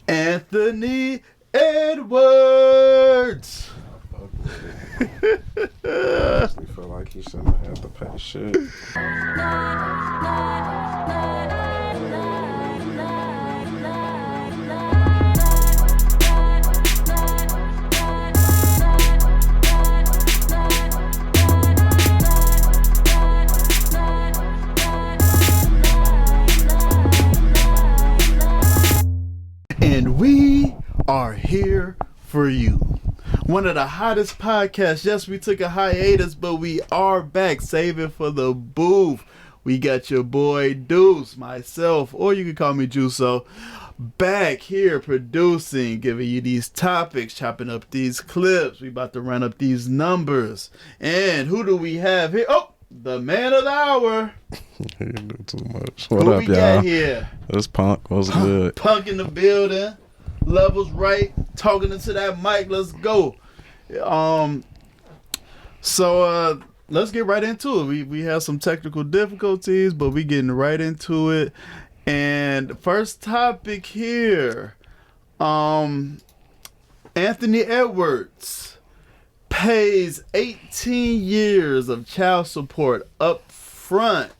Anthony Edwards. I feel like he shouldn't have to pay shit. And we are here for you. One of the hottest podcasts. Yes, we took a hiatus, but we are back. Saving for the booth. We got your boy Deuce, myself, or you can call me Juiso, back here producing, giving you these topics, chopping up these clips. We about to run up these numbers. And who do we have here? Oh, the man of the hour. You do too much. What who up, we y'all? got here? It's Punk. What's good? Punk in the building. Levels right. Talking into that mic. Let's go. So let's get right into it. We have some technical difficulties, but we getting right into it. And first topic here. Anthony Edwards pays 18 years of child support up front.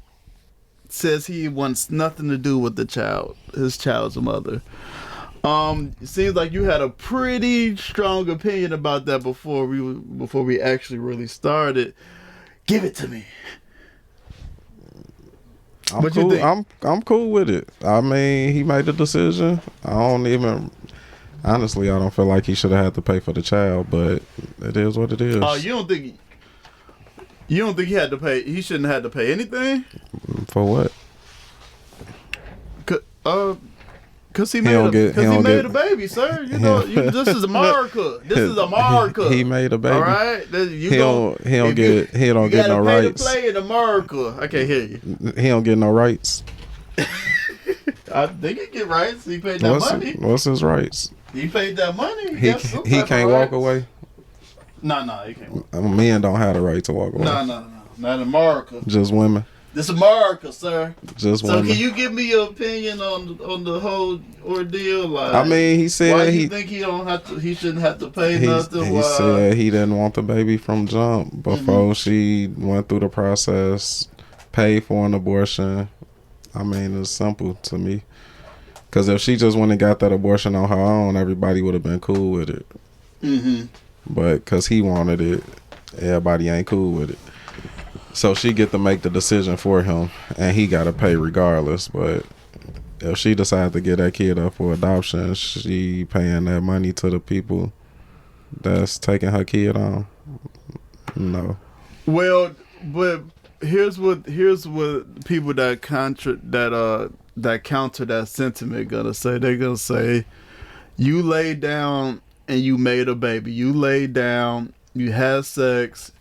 Says he wants nothing to do with the child, his child's mother. It seems like you had a pretty strong opinion about that before we actually really started. Give it to me. I'm cool. I'm cool with it. I mean, he made the decision. Honestly, I don't feel like he should have had to pay for the child, but it is what it is. Oh, you don't think he had to pay? He shouldn't have had to pay anything? For what? Cause he made a baby, sir. You know, this is America. This is America. He made a baby. All right, he don't get no rights. To play in America. I can't hear you. He don't get no rights. I think he get rights. He paid that money. What's his rights? He paid that money. He can't walk away. No, he can't. Men don't have the right to walk away. No, not in America. Just women. This is America, sir. Just women. So can you give me your opinion on the whole ordeal? Like, I mean, he said why you think he shouldn't have to pay nothing? He said he didn't want the baby from jump before she went through the process, paid for an abortion. I mean, it's simple to me. Because if she just went and got that abortion on her own, everybody would have been cool with it. Mm-hmm. But because he wanted it, everybody ain't cool with it. So she get to make the decision for him, and he got to pay regardless. But if she decides to get that kid up for adoption, she paying that money to the people that's taking her kid on. No. Well, but here's what people that counter that sentiment gonna say. They're gonna say, you laid down and you made a baby. You laid down, you had sex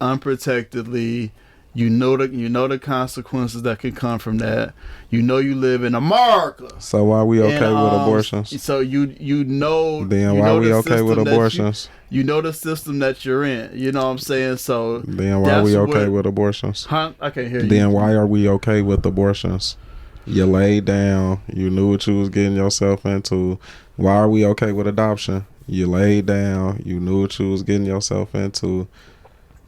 unprotectedly. You know the consequences that can come from that. You know you live in America. So why we okay with abortions? So you know. Then why we okay with abortions? You know the system that you're in. You know what I'm saying? So then why are we okay with abortions? Huh? I can't hear you. Then why are we okay with abortions? You laid down. You knew what you was getting yourself into. Why are we okay with adoption? You laid down. You knew what you was getting yourself into.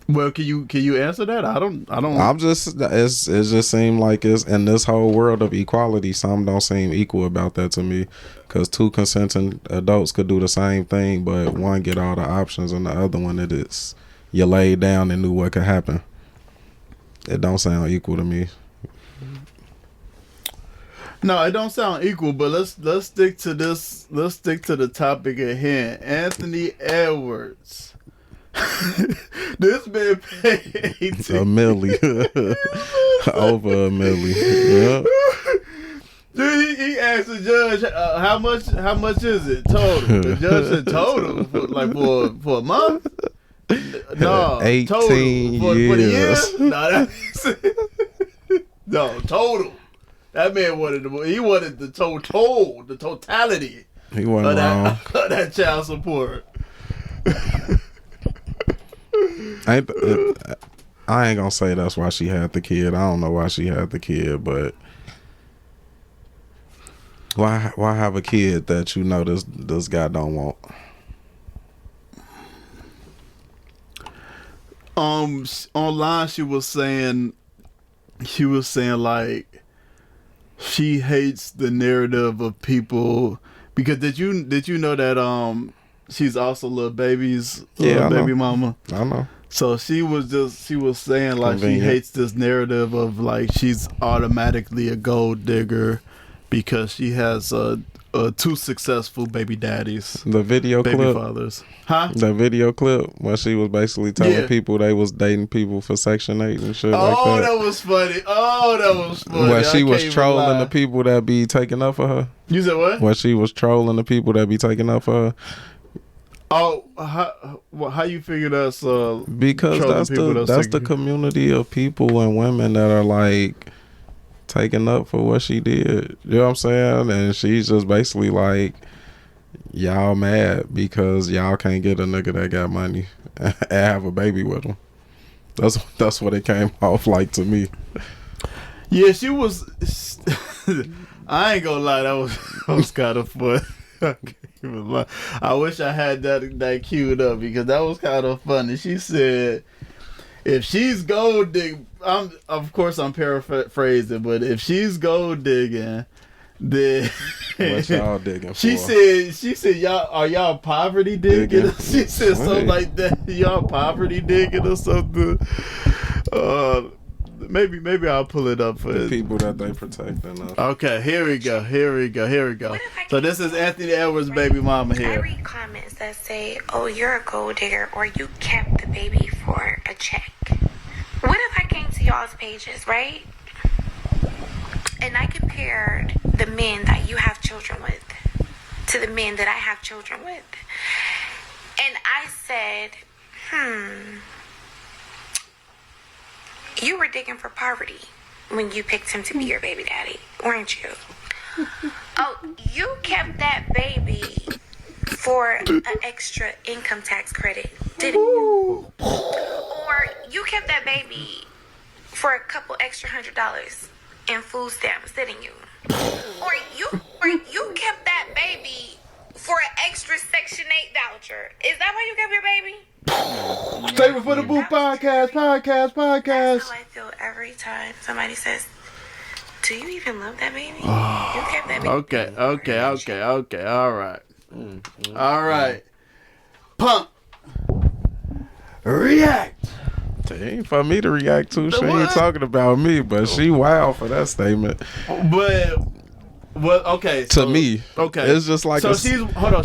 Well, can you answer that? I don't. It just seemed like it's in this whole world of equality, some don't seem equal about that to me. Because two consenting adults could do the same thing, but one get all the options and the other one it is you laid down and knew what could happen. It don't sound equal to me. No, it don't sound equal, but let's stick to this. Let's stick to the topic at hand. Anthony Edwards. This man paid $1 million. Over $1 million. Yeah. Dude, he asked the judge how much is it total? The judge said total for a month. No, 18 total years. For the year. No, total. That man wanted the totality. He wasn't wrong. Of that child support. I ain't gonna say that's why she had the kid. I don't know why she had the kid, but Why have a kid that you know this guy don't want? Online she was saying like she hates the narrative of people because did you know that she's also Lil Baby's baby mama? I know. So she was saying like Convenient. she hates this narrative of like she's automatically a gold digger because she has two successful baby daddies, The video baby clip, fathers. Huh? the video clip where she was basically telling Yeah. people they was dating people for Section 8 and shit Oh, like that. that was funny. Oh, that was funny. Where I she was can't even trolling lie. the people that be taking up for her. You said what? Where she was trolling the people that be taking up for her. Oh, how you figure that's Because trolling that's people the that's the taking- community of people and women that are like taking up for what she did. You know what I'm saying? And she's just basically like, y'all mad because y'all can't get a nigga that got money and have a baby with him. That's what it came off like to me. Yeah, she was. I ain't gonna lie, that was kind of fun. I can't even lie. I wish I had that queued up because that was kind of funny. She said, "If she's gold dig, of course I'm paraphrasing, but if she's gold digging, then What y'all digging for? She said, y'all poverty digging? She said something like that. Y'all poverty digging or something. Maybe I'll pull it up for the people that they protecting us. Okay, here we go. So this is Anthony Edwards' baby mama I here. read comments that say, "Oh, you're a gold digger," or "You kept the baby for a check." What if I came to y'all's pages, right? And I compared the men that you have children with to the men that I have children with. And I said, you were digging for poverty when you picked him to be your baby daddy, weren't you? Oh, you kept that baby for an extra income tax credit, didn't you? Or you kept that baby for a couple extra $100 in food stamps, didn't you? Or you kept that baby for an extra Section 8 voucher. Is that why you kept your baby? Saving for the Boo podcast. That's how I feel every time somebody says, "Do you even love that baby? You kept that baby." Okay. All right. Pump. React. It ain't for me to react to. She ain't What? talking about me, but she wild for that statement. But what? Okay. To me, Okay. it's just like so a-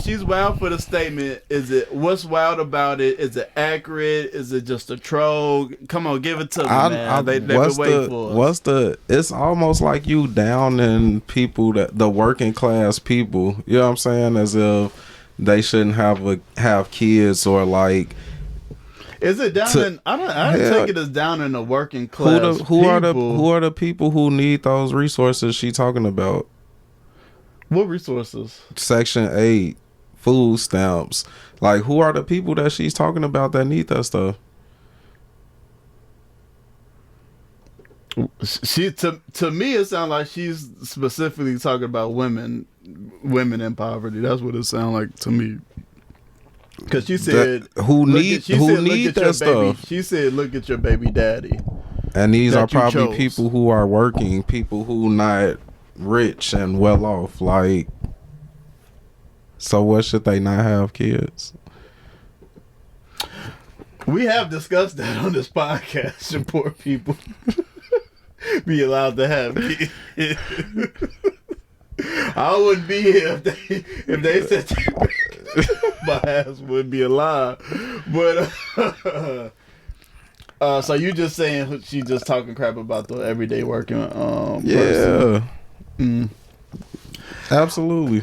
she's wild for the statement. What's wild about it? Is it accurate? Is it just a troll? Come on, give it to me, man. They've been waiting for us. It's almost like you downing people, that the working class people. You know what I'm saying? As if they shouldn't have kids, or like. Is it down in? I don't Hell, take it as down in the working class. Who are the people who need those resources she talking about? What resources? Section 8, food stamps. Like, who are the people that she's talking about that need that stuff? She to me it sounds like she's specifically talking about women in poverty. That's what it sounds like to me. Because she said Who need that stuff? She said, "Look at your baby daddy." And these that are you probably chose. people who are working, people who not rich and well off. Like, so what, should they not have kids? We have discussed that on this podcast. Should poor people be allowed to have kids? I wouldn't be here if they said my ass would be alive. But so you just saying she just talking crap about the everyday working person? Yeah. Absolutely.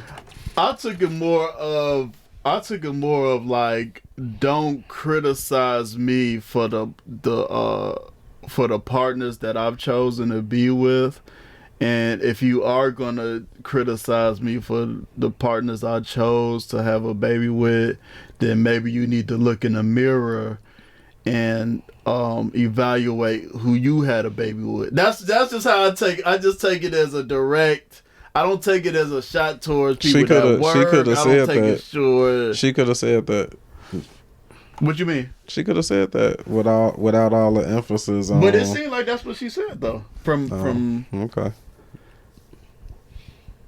I took it more of like, don't criticize me for the partners that I've chosen to be with. And if you are going to criticize me for the partners I chose to have a baby with, then maybe you need to look in the mirror and evaluate who you had a baby with. That's just how I just take it as a direct. I don't take it as a shot towards She people that coulda- work. she coulda I don't said take that. it sure. She could have said that. What you mean? She could have said that without all the emphasis on. But it seemed like that's what she said though. From Okay.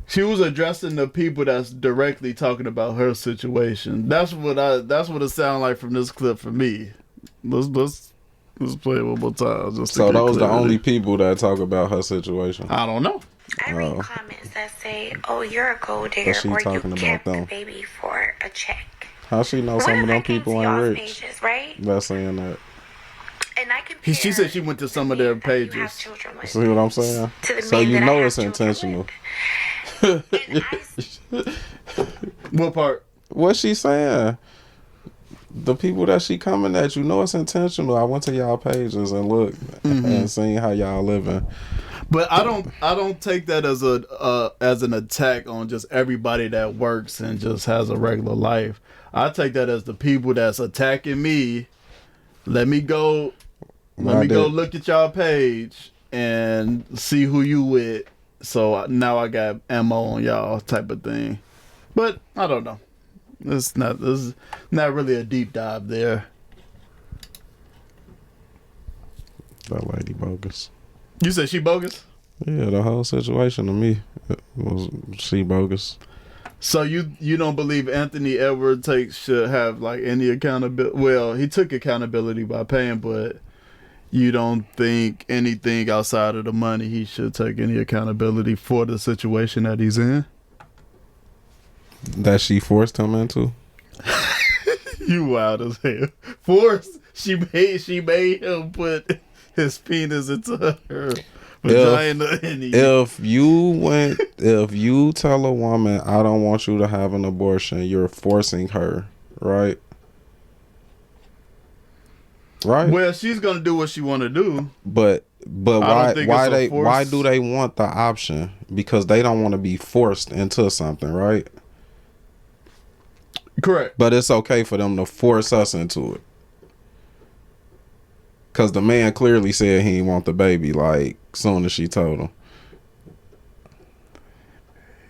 she was addressing the people that's directly talking about her situation. That's what it sounded like from this clip for me. Let's play it one more time. Just to So get those the clarity. only people that talk about her situation. I don't know. I read comments that say, "Oh, you're a gold digger," she or "You talking about kept the them? baby for a check." How she know What some if of I them came people to ain't y'all's rich? pages, right? That's saying that. And I compare She said she went to some of their the men that you have pages. children with See what I'm saying? to the So men you that I know have it's children intentional. with. And I What part? What she saying? The people that she coming at, you know it's intentional. I went to y'all pages and looked and seen how y'all living. But I don't take that as an attack on just everybody that works and just has a regular life. I take that as the people that's attacking me. Let me go look at y'all page and see who you with. So now I got ammo on y'all type of thing. But I don't know. This is not really a deep dive there. That lady bogus. You said she bogus? Yeah, the whole situation to me was she bogus. So you don't believe Anthony Edwards should have like any accountability? Well, he took accountability by paying, but you don't think anything outside of the money he should take any accountability for the situation that he's in? That she forced him into. You wild as hell. Forced. She made him put his penis into her vagina. If you tell a woman, I don't want you to have an abortion, you're forcing her, right? Right. Well, she's gonna do what she want to do. But I don't think why it's a force. why do they want the option? Because they don't want to be forced into something, right? Correct. But it's okay for them to force us into it. Cause the man clearly said he didn't want the baby, like soon as she told him.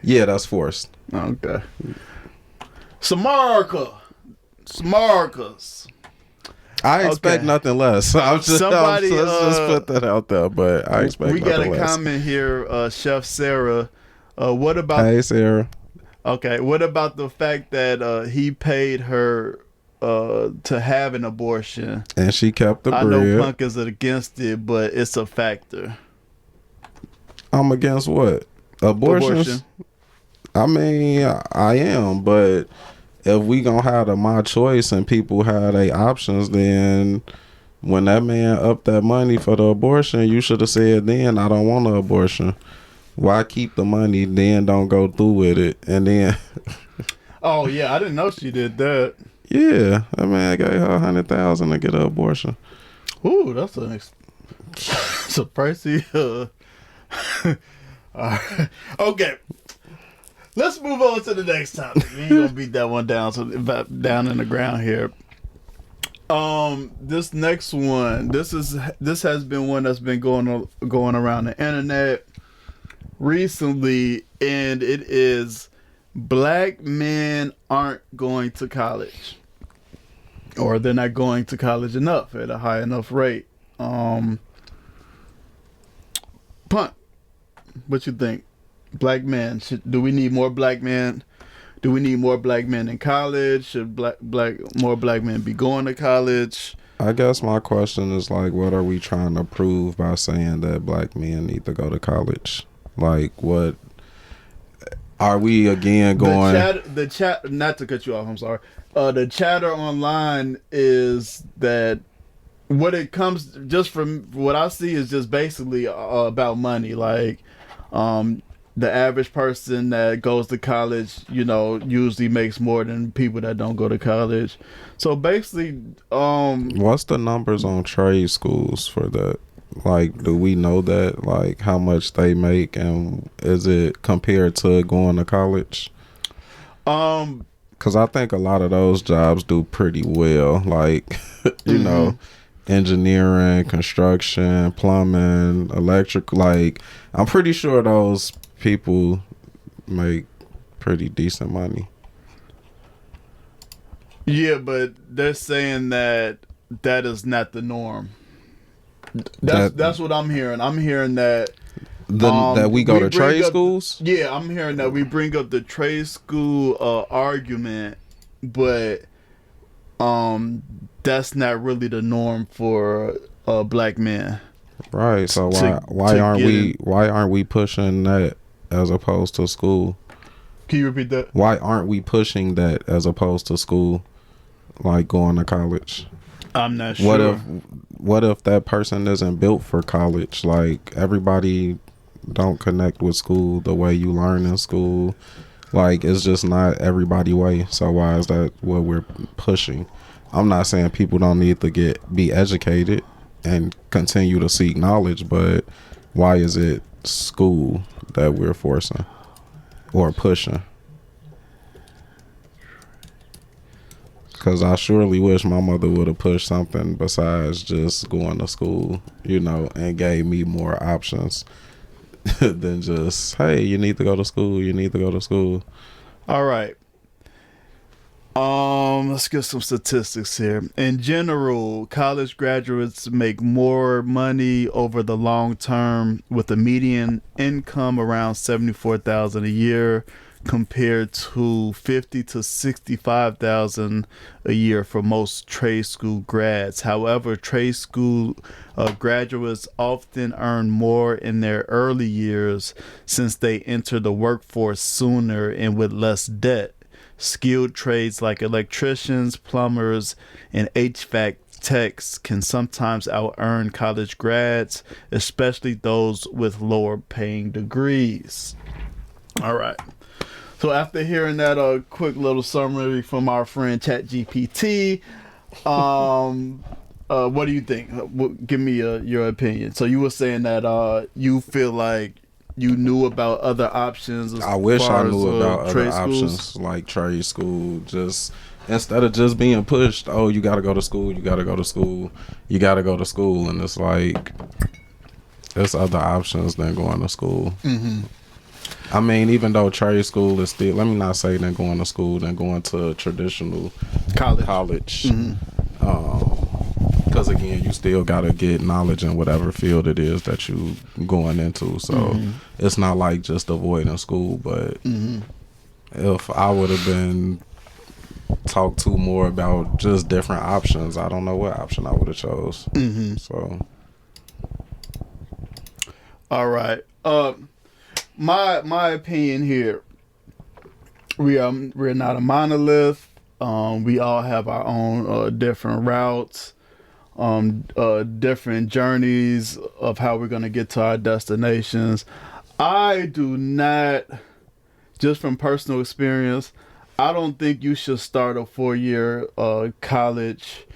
Yeah, that's forced. Okay. Samarcas. I expect Okay. nothing less. Let's just put that out there. But I expect We got nothing a less. comment here, Chef Sarah. What about Hey, Sarah. Okay, what about the fact that he paid her to have an abortion? And she kept the bread. I know Punk is against it, but it's a factor. I'm against what? Abortions? Abortion. I mean, I am, but if we gonna have my choice and people have their options, then when that man upped that money for the abortion, you should have said then, I don't want an abortion. Why keep the money, then don't go through with it, and then... Oh, yeah, I didn't know she did that. Yeah, that man gave her $100,000 to get an abortion. Ooh, that's it's a pricey... Alright. Okay. Let's move on to the next topic. We ain't gonna beat that one down down in the ground here. This next one, this has been one that's been going around the internet recently, and it is black men aren't going to college, or they're not going to college enough at a high enough rate. Punt. What you think? Black men, do we need more black men? Do we need more black men in college? Should more black men be going to college? I guess my question is like, what are we trying to prove by saying that black men need to go to college? Like, what are we again going? The chat. Not to cut you off. I'm sorry. The chatter online is that what it comes just from what I see is just basically about money. Like, the average person that goes to college, usually makes more than people that don't go to college. So basically, what's the numbers on trade schools for that? Like, do we know that? Like, how much they make, and is it compared to going to college? Because I think a lot of those jobs do pretty well. Like, you know, engineering, construction, plumbing, electric. Like, I'm pretty sure those people make pretty decent money. Yeah, but they're saying that is not the norm. That's what I'm hearing. I'm hearing that That we go to bring trade up schools. yeah, I'm hearing that we bring up the trade school argument, but that's not really the norm for black men. Right. So To why aren't get we in. why aren't we pushing that as opposed to school? Can you repeat that? Why aren't we pushing that as opposed to school, like going to college? I'm not sure. What if that person isn't built for college? Like, everybody don't connect with school the way you learn in school. Like, it's just not everybody way. So why is that what we're pushing? I'm not saying people don't need to be educated and continue to seek knowledge, but why is it school that we're forcing or pushing? Because I surely wish my mother would have pushed something besides just going to school, and gave me more options than just, hey, you need to go to school. You need to go to school. All right. Let's get some statistics here. In general, college graduates make more money over the long term, with a median income around $74,000 a year, compared to $50,000 to $65,000 a year for most trade school grads. However, trade school graduates often earn more in their early years, since they enter the workforce sooner and with less debt. Skilled trades like electricians, plumbers, and HVAC techs can sometimes out-earn college grads, especially those with lower paying degrees. All right. So after hearing that quick little summary from our friend ChatGPT, what do you think? Give me your opinion. So you were saying that you feel like you knew about other options. I wish I knew about other options schools? like trade school. Just instead of just being pushed, oh, you got to go to school. You got to go to school. You got to go to school, and it's like there's other options than going to school. Mm-hmm. I mean, even though trade school is still, let me not say than going to school, than going to traditional college. Because again, you still got to get knowledge in whatever field it is that you going into. So it's not like just avoiding school. But if I would have been talked to more about just different options, I don't know what option I would have chose. So, all right. My opinion here. We're not a monolith. We all have our own different routes, different journeys of how we're gonna get to our destinations. I do not, just from personal experience, I don't think you should start a 4-year college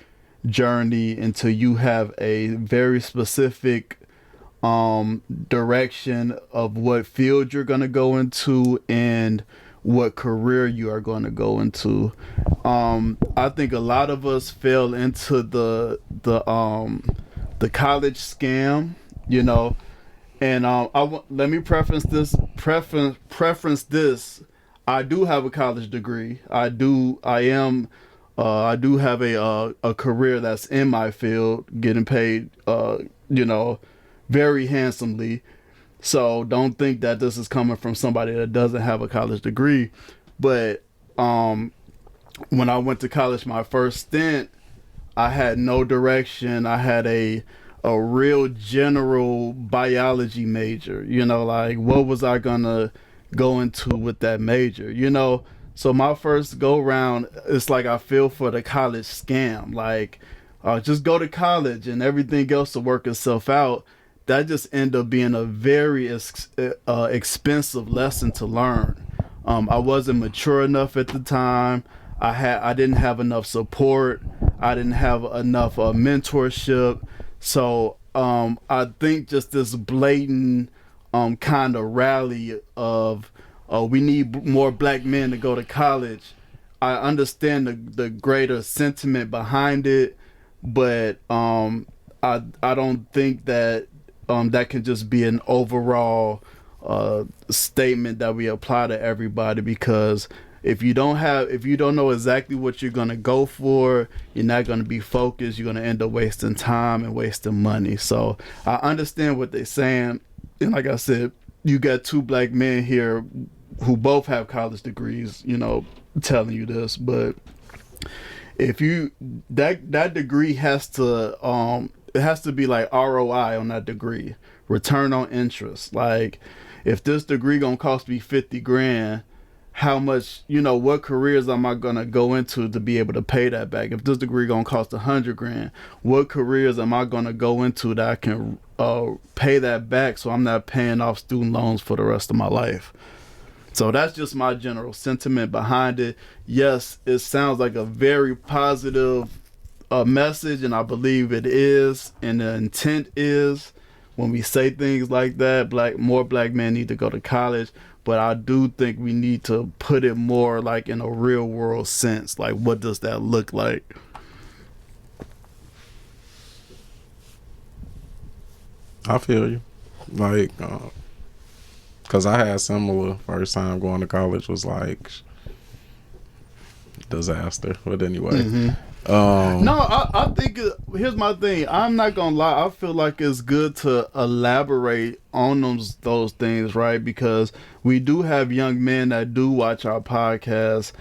journey until you have a very specific direction of what field you're going to go into and what career you are going to go into. I think a lot of us fell into the college scam, and let me preference this. I do have a college degree. I do have a career that's in my field, getting paid very handsomely. So don't think that this is coming from somebody that doesn't have a college degree. But when I went to college, my first stint, I had no direction. I had a real general biology major. Like, what was I gonna go into with that major? So my first go round, it's like I feel for the college scam. Like, just go to college and everything else will work itself out. That just ended up being a very expensive lesson to learn. I wasn't mature enough at the time. I didn't have enough support. I didn't have enough mentorship. So I think just this blatant kind of rally of we need more black men to go to college. I understand the greater sentiment behind it, but I don't think that that can just be an overall statement that we apply to everybody, because if you don't know exactly what you're gonna go for, you're not gonna be focused. You're gonna end up wasting time and wasting money. So I understand what they're saying, and like I said, you got two black men here who both have college degrees, telling you this. But if you that degree has to it has to be like ROI on that degree, return on interest. Like, if this degree gonna cost me 50 grand, how much, what careers am I gonna go into to be able to pay that back? If this degree gonna cost 100 grand, what careers am I gonna go into that I can pay that back, so I'm not paying off student loans for the rest of my life? So that's just my general sentiment behind it. Yes, it sounds like a very positive message, and I believe it is, and the intent is, when we say things like that, more black men need to go to college. But I do think we need to put it more like in a real world sense. Like, what does that look like? I feel you. Like, because I had similar. First time going to college was like disaster. But anyway. Mm-hmm. No, I think here's my thing. I'm not gonna lie. I feel like it's good to elaborate on those things, right? Because we do have young men that do watch our podcast,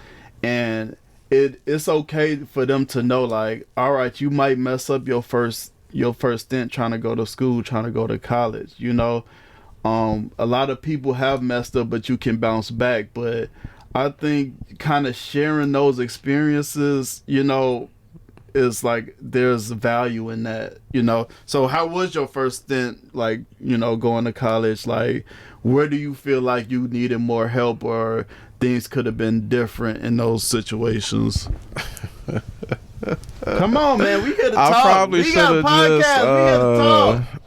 and it's okay for them to know, like, all right, you might mess up your first stint trying to go to school, trying to go to college. A lot of people have messed up, but you can bounce back. But I think kind of sharing those experiences, is like, there's value in that, So how was your first stint, like, going to college? Like, where do you feel like you needed more help, or things could have been different in those situations? Come on, man, we here to talk. Probably should have just.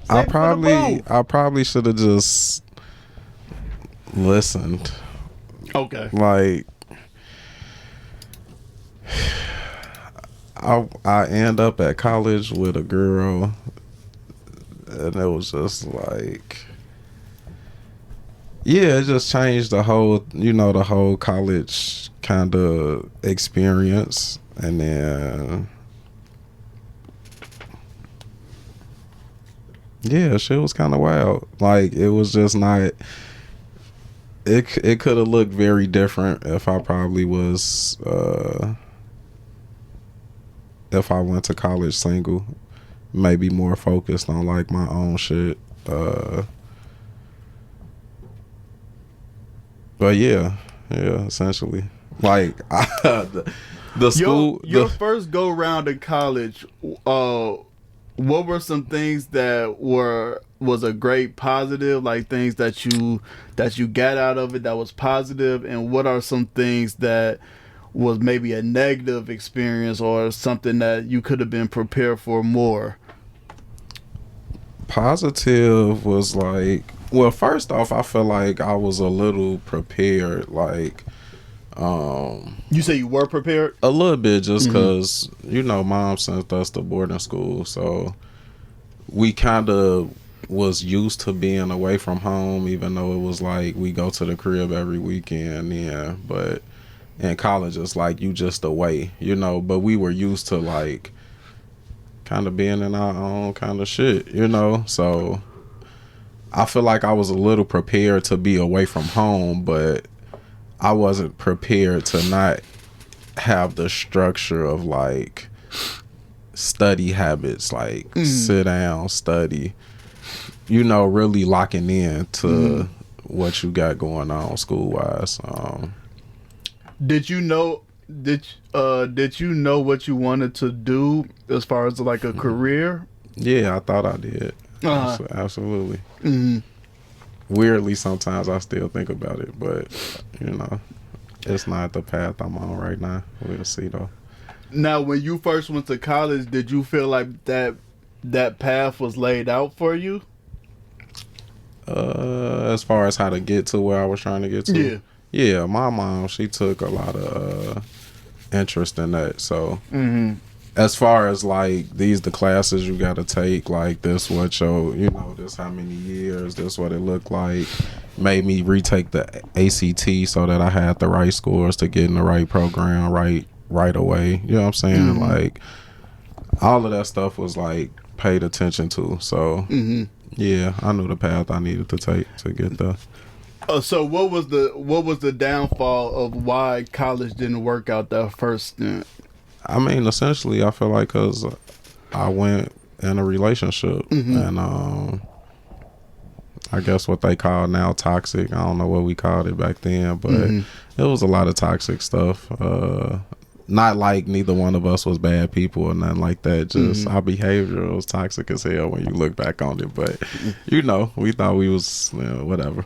I probably should have just listened. Okay. Like, I end up at college with a girl, and it was just like, yeah, it just changed the whole college kind of experience. And then, yeah, shit was kind of wild. Like, it was just not, it could have looked very different if I probably was, if I went to college single, maybe more focused on like my own shit. But yeah, essentially, like, the school. Your first go round in college, what were some things that was a great positive, like things that you got out of it that was positive, and what are some things that was maybe a negative experience, or something that you could have been prepared for more? Positive was like, well, first off, I feel like I was a little prepared. Like, you say you were prepared? A little bit, just because, mom sent us to boarding school, so we kind of was used to being away from home, even though it was like we go to the crib every weekend. Yeah, but in college, it's like you just away, but we were used to like kind of being in our own kind of shit, so I feel like I was a little prepared to be away from home, but I wasn't prepared to not have the structure of like study habits, like sit down, study, really locking in to what you got going on school wise. Did you know what you wanted to do as far as like a career? Yeah, I thought I did. Absolutely. Mm-hmm. Weirdly, sometimes I still think about it, but it's not the path I'm on right now. We'll see though. Now, when you first went to college, did you feel like that path was laid out for you? As far as how to get to where I was trying to get to? Yeah, my mom, she took a lot of interest in that. So as far as like the classes you got to take, like this what your, this how many years, this what it looked like, made me retake the ACT so that I had the right scores to get in the right program right away. You know what I'm saying? Like all of that stuff was like paid attention to. So yeah, I knew the path I needed to take to get there. So what was the downfall of why college didn't work out that first stint? I mean, essentially, I feel like because I went in a relationship and I guess what they call now toxic. I don't know what we called it back then, but it was a lot of toxic stuff. Not like neither one of us was bad people or nothing like that. Just our behavior was toxic as hell when you look back on it. But you know, we thought we was whatever.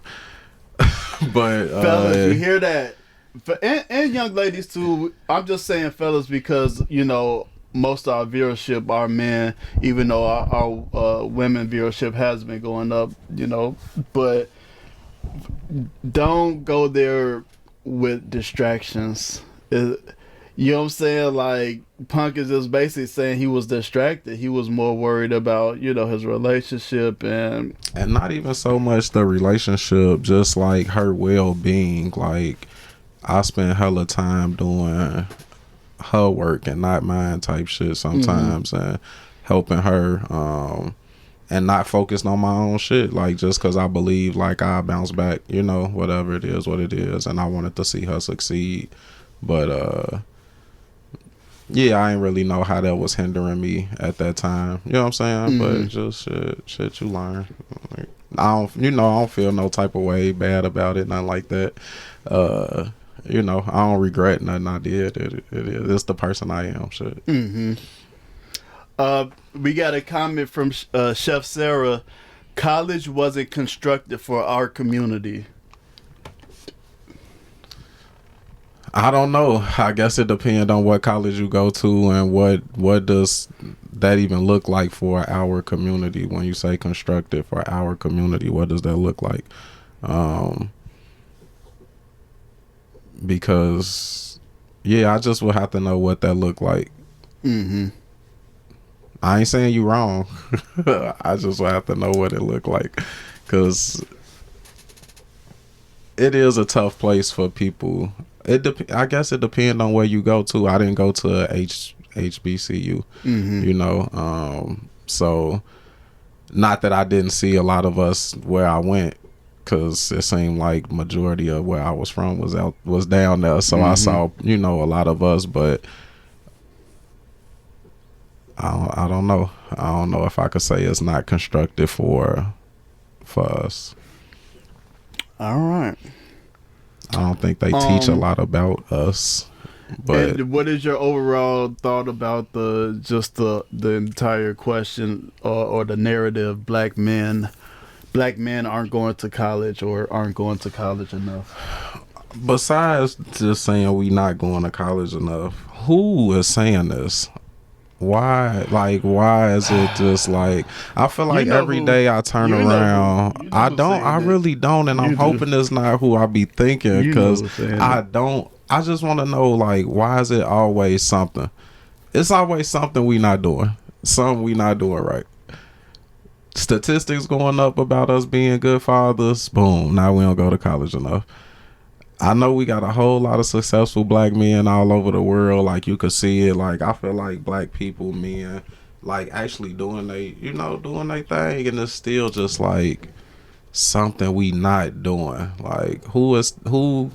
But fellas, you hear that? And young ladies too. I'm just saying, fellas, because you know most of our viewership are men, even though our women viewership has been going up. You know, but don't go there with distractions. You know what I'm saying? Like, Punk is just basically saying he was distracted. He was more worried about, you know, his relationship and not even so much the relationship, just like her well-being. Like, I spent hella time doing her work and not mine type shit sometimes and helping her and not focused on my own shit. Like, just because I believe, like, I bounce back, you know, whatever it is, what it is. And I wanted to see her succeed. But, yeah, I didn't really know how that was hindering me at that time. You know what I'm saying? But just shit you learn. Like, I don't feel no type of way bad about it, nothing like that. You know, I don't regret nothing I did. It's the person I am. Shit. We got a comment from Chef Sarah. College wasn't constructed for our community. I don't know. I guess it depends on what college you go to and what does that even look like for our community. When you say constructed for our community, what does that look like? Because yeah, I just would have to know what that looked like. I ain't saying you wrong. I just would have to know what it looked like, because it is a tough place for people. I guess it depends on where you go to. I didn't go to HBCU, you know. So not that I didn't see a lot of us where I went, because it seemed like majority of where I was from was down there. So I saw, you know, a lot of us, but I don't know. I don't know if I could say it's not constructive for us. All right. I don't think they teach a lot about us. But and what is your overall thought about the entire question or the narrative? Black men aren't going to college or aren't going to college enough. Besides just saying we not going to college enough, who is saying this? Why? Like, why is it just like, I feel like every day I turn around, I really don't, and I'm hoping it's not who I be thinking, because I just want to know, like, why is it always something? It's always something we not doing, something we not doing right. Statistics going up about us being good fathers, boom, now we don't go to college enough. I know we got a whole lot of successful black men all over the world. Like, you could see it. Like, I feel like black people, men, like, actually doing their thing, and it's still just like something we not doing. Like, who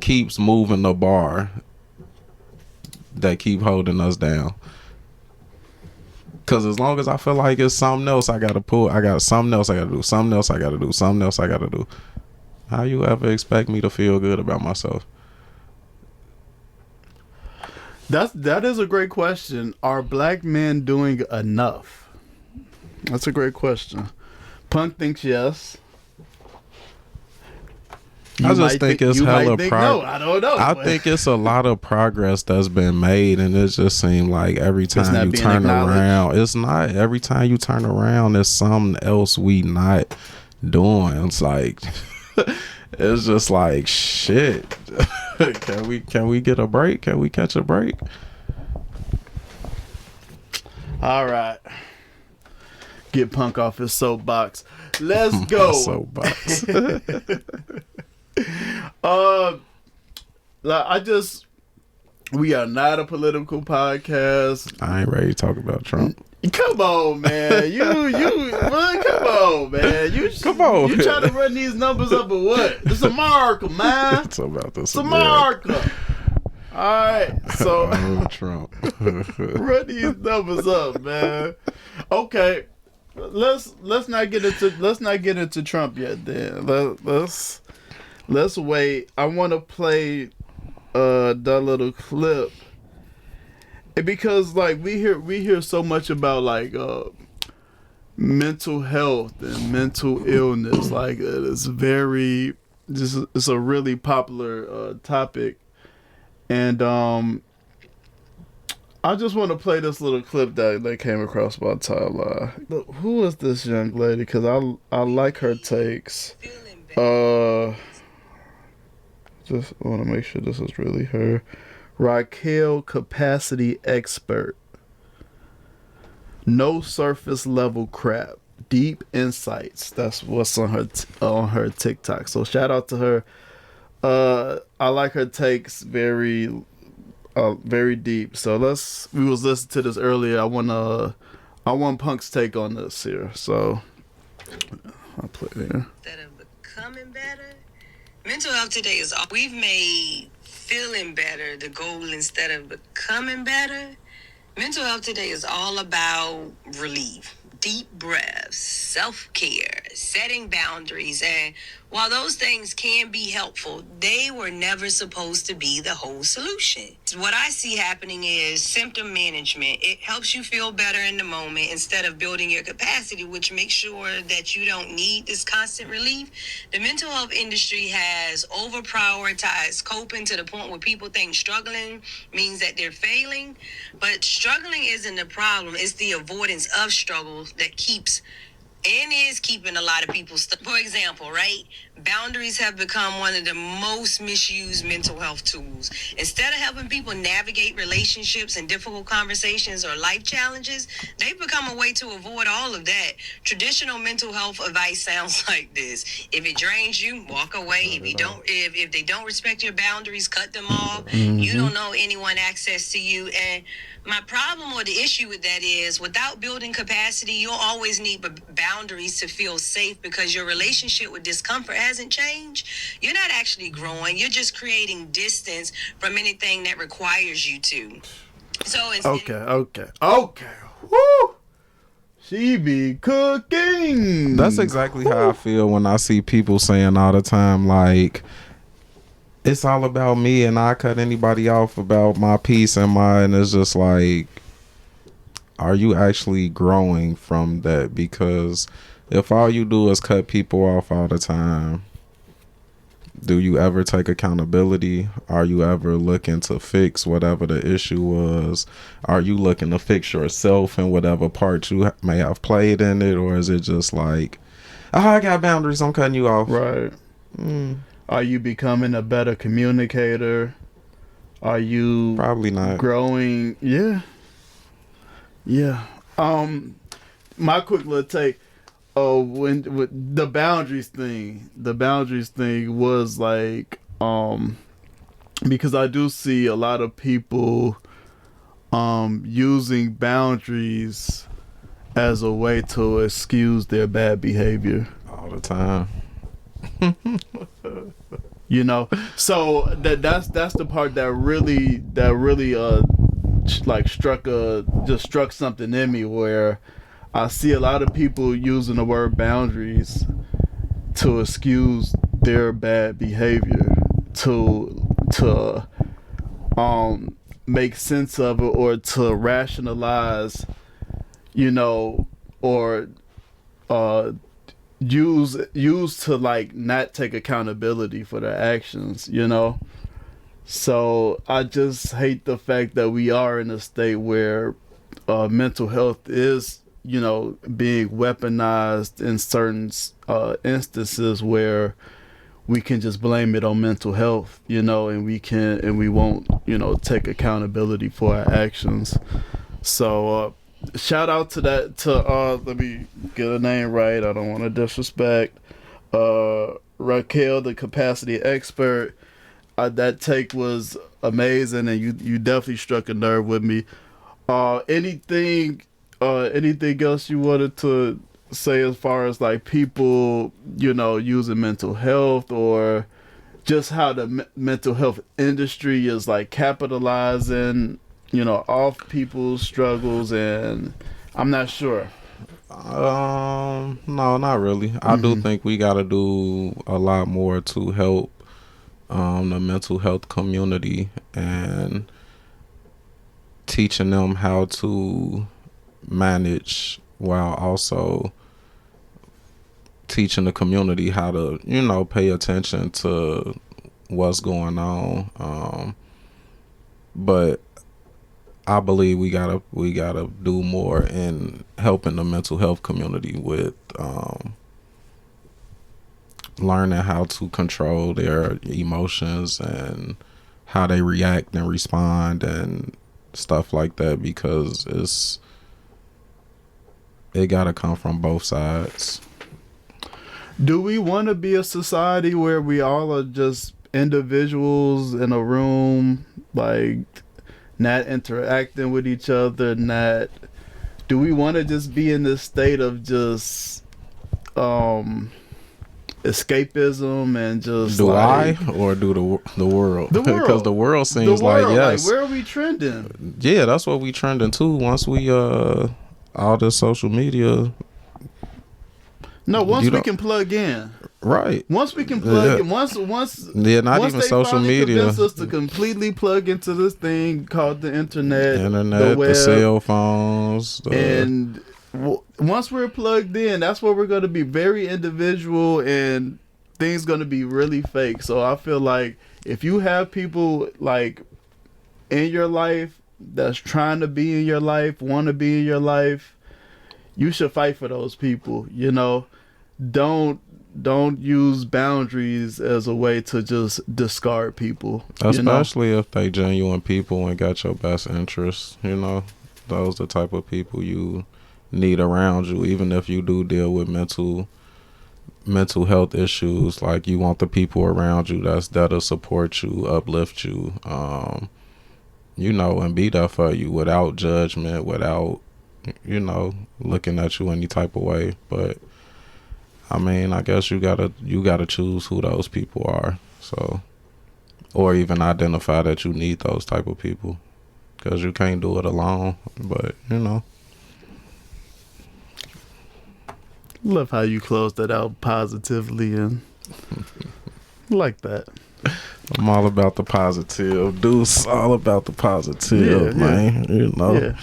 keeps moving the bar that keep holding us down? Because as long as I feel like it's something else I gotta pull, I got something else I gotta do, something else I gotta do, something else I gotta do. How you ever expect me to feel good about myself? That is a great question. Are black men doing enough? That's a great question. Punk thinks yes. I just think it's hella progress. No, I don't know. I think it's a lot of progress that's been made, and it just seems like every time you turn around, it's not. Every time you turn around, there's something else we not doing. It's like, it's just like, shit. Can we get a break? Can we catch a break? All right. get Punk off his soapbox. Let's go. Soapbox. We are not a political podcast. I ain't ready to talk about Trump. Come on, man. Come on, man. Come on. You trying to run these numbers up or what? It's America, man. It's about this. It's America. All right, so Trump. run these numbers up, man. Okay, let's not get into Trump yet. Then let's wait. I want to play that little clip. Because like we hear so much about like mental health and mental illness, like it's a really popular topic, and I just want to play this little clip that came across my timeline. Look, who is this young lady? Because I like her takes. Just want to make sure this is really her. Raquel, capacity expert. No surface level crap. Deep insights. That's what's on her TikTok. So shout out to her. I like her takes very deep. So we was listening to this earlier. I want Punk's take on this here. So I'll play it here. Instead of becoming better, mental health today is all we've made. Feeling better, the goal instead of becoming better. Mental health today is all about relief, deep breaths, self-care, setting boundaries. And while those things can be helpful, they were never supposed to be the whole solution. What I see happening is symptom management. It helps you feel better in the moment instead of building your capacity, which makes sure that you don't need this constant relief. The mental health industry has over-prioritized coping to the point where people think struggling means that they're failing. But struggling isn't the problem. It's the avoidance of struggle that keeps and is keeping a lot of people stuck. For example, right? Boundaries have become one of the most misused mental health tools. Instead of helping people navigate relationships and difficult conversations or life challenges, they've become a way to avoid all of that. Traditional mental health advice sounds like this. If it drains you, walk away. If they don't respect your boundaries, cut them off. Mm-hmm. You don't know anyone access to you. And my problem or the issue with that is without building capacity, you'll always need boundaries to feel safe because your relationship with discomfort hasn't changed. You're not actually growing. You're just creating distance from anything that requires you to. So Okay. Woo! She be cooking. That's exactly how I feel when I see people saying all the time, like, it's all about me and I cut anybody off about my peace and mine. It's just like, are you actually growing from that? Because if all you do is cut people off all the time, do you ever take accountability? Are you ever looking to fix whatever the issue was? Are you looking to fix yourself and whatever part you may have played in it? Or is it just like, I got boundaries, I'm cutting you off? Right. Are you becoming a better communicator? Are you probably not growing? Yeah. My quick little take. When with the boundaries thing was like, because I do see a lot of people, using boundaries as a way to excuse their bad behavior all the time. You know, so that's the part that really like struck something in me, where I see a lot of people using the word boundaries to excuse their bad behavior, to make sense of it, or to rationalize, you know, or use to like not take accountability for their actions, you know. So I just hate the fact that we are in a state where mental health is, you know, being weaponized in certain instances where we can just blame it on mental health, you know, and we won't, you know, take accountability for our actions. So shout out to let me get a name right. I don't want to disrespect. Raquel, the capacity expert. That take was amazing, and you definitely struck a nerve with me. Anything else you wanted to say as far as like people, using mental health, or just how the mental health industry is like capitalizing, off people's struggles, and I'm not sure. No, not really. I do think we got to do a lot more to help the mental health community and teaching them how to manage, while also teaching the community how to, pay attention to what's going on. But I believe we gotta do more in helping the mental health community with learning how to control their emotions and how they react and respond and stuff like that, because it gotta come from both sides. Do we want to be a society where we all are just individuals in a room, like not interacting with each other? Do we want to just be in this state of just escapism and just do like, I or do the world? The world, because the world seems like yes. Like, where are we trending? Yeah, that's what we trending to. Once we all this social media. No, once we can plug in. Right. Once we can plug in, once yeah, not once even they social media. convince us to completely plug into this thing called the internet, the web, the cell phones, and once we're plugged in, that's where we're going to be very individual, and things going to be really fake. So I feel like if you have people like in your life that's trying to be in your life, want to be in your life, you should fight for those people. Don't use boundaries as a way to just discard people. Especially if they genuine people and got your best interests. Those the type of people you need around you. Even if you do deal with mental health issues, like you want the people around you that'll support you, uplift you, and be there for you without judgment, without looking at you any type of way. But I mean, I guess you gotta choose who those people are. So, or even identify that you need those type of people, because you can't do it alone. But love how you closed that out positively and like that. I'm all about the positive, Deuce. All about the positive, man. Yeah.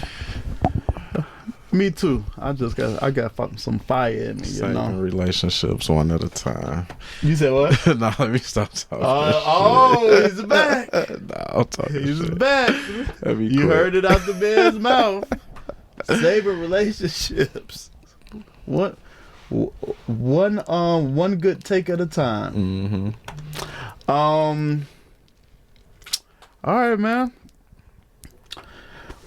Me too. I got some fire in me. Saving relationships one at a time. You said what? No, let me stop talking. He's back. No, I'm talking. He's shit. back. You heard it out the man's mouth. Saving relationships. What? One good take at a time. All right, man.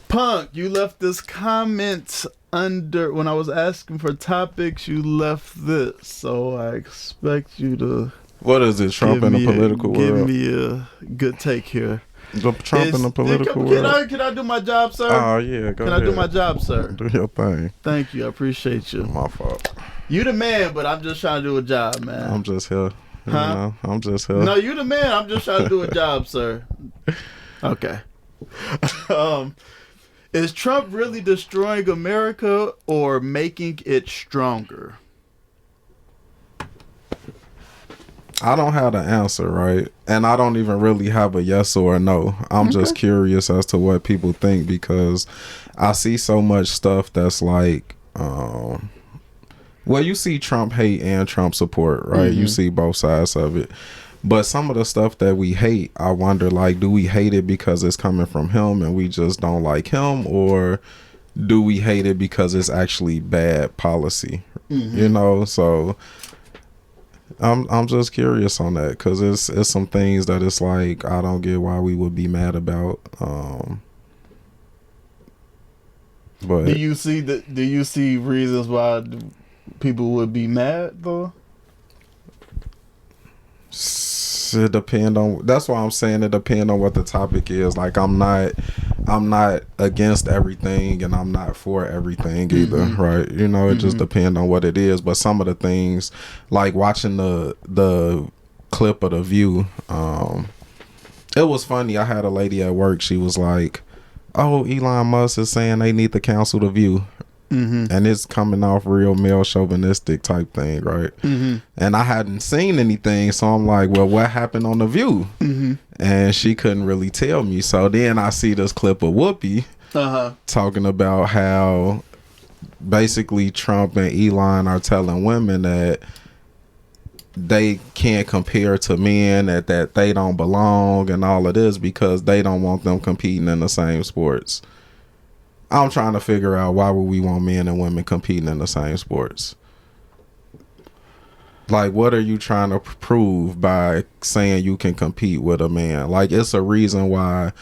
Punk, you left this comment under when I was asking for topics. You left this, so I expect you to. What is it? Trump in the political world. Give me a good take here. Trump in the political world. Can I do my job, sir? Oh yeah, go ahead. Can I do my job, sir? Do your thing. Thank you. I appreciate you. My fault. You the man, but I'm just trying to do a job, man. I'm just here. Huh? I'm just here. No, you the man. I'm just trying to do a job, sir. Okay. Is Trump really destroying America or making it stronger? I don't have the answer, right? And I don't even really have a yes or a no. I'm just curious as to what people think, because I see so much stuff that's like, well, you see Trump hate and Trump support, right? You see both sides of it. But some of the stuff that we hate, I wonder, like, do we hate it because it's coming from him and we just don't like him? Or do we hate it because it's actually bad policy? So I'm just curious on that, because it's some things that it's like I don't get why we would be mad about. But Do you see reasons why people would be mad though? it depend on. That's why I'm saying it depend on what the topic is. Like I'm not against everything, and I'm not for everything either. Right? You know, it just depend on what it is. But some of the things, like watching the clip of The View, it was funny. I had a lady at work. She was like, "Oh, Elon Musk is saying they need to cancel The View." And it's coming off real male chauvinistic type thing, right? And I hadn't seen anything, so I'm like, well, what happened on The View? And she couldn't really tell me. So then I see this clip of Whoopi talking about how basically Trump and Elon are telling women that they can't compare to men, that they don't belong and all of this because they don't want them competing in the same sports. I'm trying to figure out why would we want men and women competing in the same sports? Like, what are you trying to prove by saying you can compete with a man? Like, it's a reason why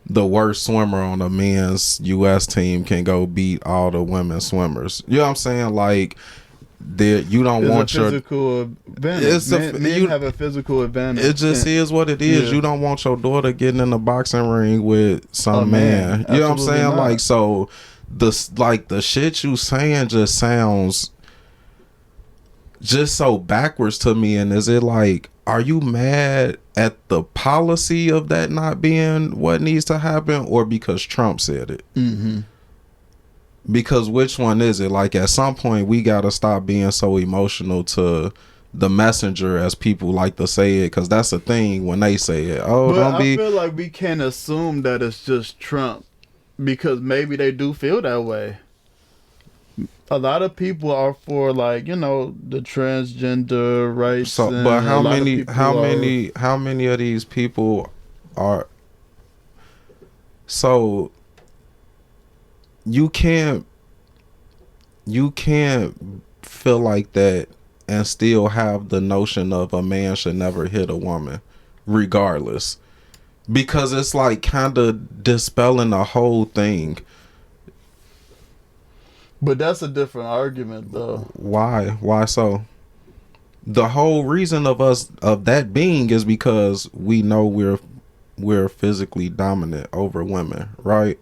the worst swimmer on a men's U.S. team can go beat all the women swimmers. You know what I'm saying? Like, you don't want your physical advantage. Men have a physical advantage. It just is what it is. You don't want your daughter getting in a boxing ring with some man. You know what I'm saying? Not. Like, so the shit you saying just sounds just so backwards to me. And is it like, are you mad at the policy of that not being what needs to happen, or because Trump said it? Because which one is it? Like, at some point we gotta stop being so emotional to the messenger, as people like to say it, because that's a thing when they say it. I feel like we can't assume that it's just Trump, because maybe they do feel that way. A lot of people are for, like, you know, the transgender rights. So, but how many of these people are? So you can't feel like that and still have the notion of a man should never hit a woman regardless, because it's like kind of dispelling the whole thing. But that's a different argument though. Why so? The whole reason of that being is because we know we're physically dominant over women, right?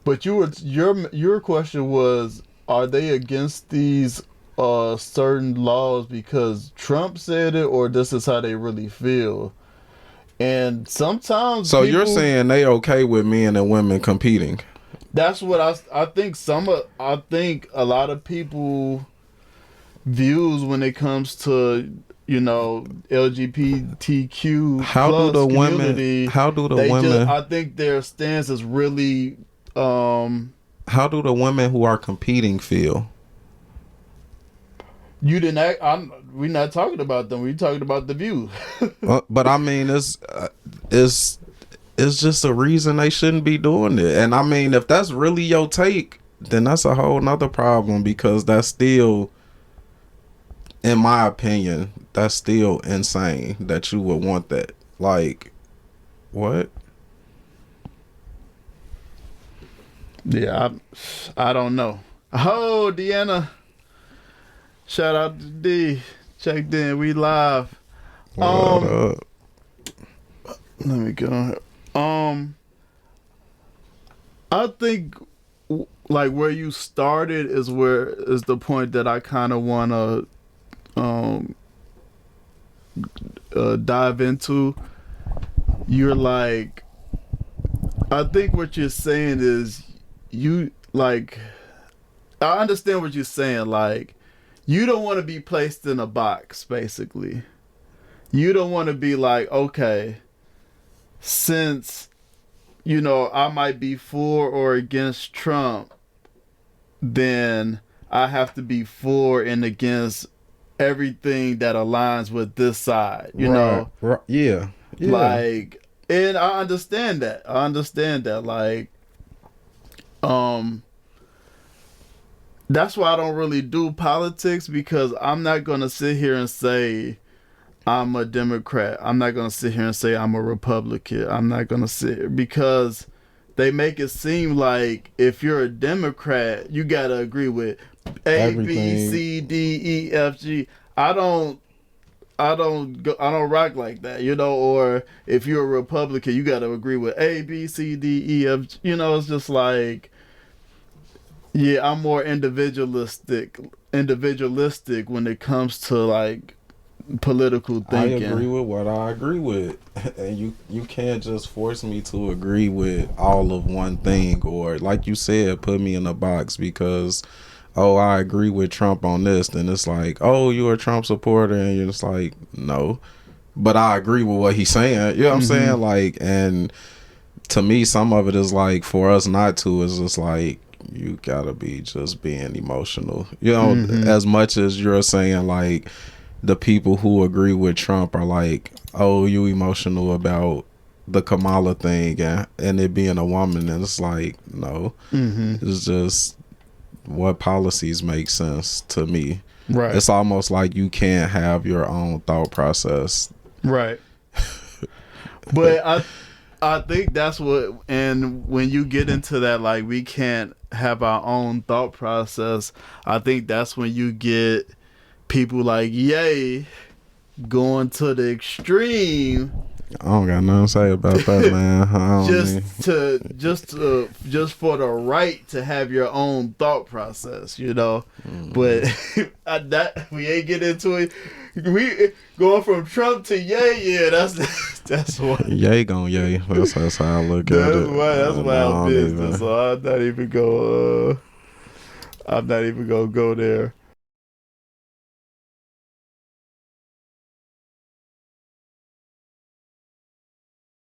But your question was, are they against these certain laws because Trump said it, or this is how they really feel? And sometimes you're saying they okay with men and women competing? That's what I think. I think a lot of people views when it comes to, you know, LGBTQ community. I think their stance is really. How do the women who are competing feel? You didn't act. We're not talking about them. We're talking about The View. But I mean, it's just a reason they shouldn't be doing it. And I mean, if that's really your take, then that's a whole nother problem, because that's still, in my opinion, that's still insane that you would want that. Like, what? Yeah, I don't know. Oh, Deanna. Shout out to D. Checked in. We live. What up? Let me get on here. I think like where you started is the point that I kind of want to dive into. You're like, I think what you're saying is, you like, I understand what you're saying. Like, you don't want to be placed in a box, basically. You don't want to be like, okay, since, you know, I might be for or against Trump, then I have to be for and against everything that aligns with this side, you know? Right. Yeah. Like, and I understand that. Like, that's why I don't really do politics, because I'm not going to sit here and say I'm a Democrat. I'm not going to sit here and say I'm a Republican. I'm not going to sit, because they make it seem like if you're a Democrat, you gotta agree with A, B, Everything. C, D, E, F, G. I don't rock like that, you know. Or if you're a Republican, you gotta agree with A, B, C, D, E, F, G. You know, it's just like, yeah, I'm more individualistic when it comes to like political thinking. I agree with what I agree with, and you can't just force me to agree with all of one thing, or like you said, put me in a box because, oh, I agree with Trump on this. Then it's like, oh, you're a Trump supporter, and you're just like, no, but I agree with what he's saying. You know what I'm saying? Like, and to me, some of it is like, for us not to, is just like, you gotta be just being emotional. You know, as much as you're saying like, the people who agree with Trump are like, oh, you emotional about the Kamala thing and it being a woman. And it's like, no, it's just what policies make sense to me. Right. It's almost like you can't have your own thought process. Right. But I think that's what, and when you get into that, like, we can't have our own thought process, I think that's when you get people like Ye going to the extreme. I don't got nothing to say about that, man. I don't just for the right to have your own thought process, you know. But that we ain't get into it. We going from Trump to Ye, yeah, that's what. Ye gon' Ye. That's how I look at it. That's wild business. So I'm not even gonna go there.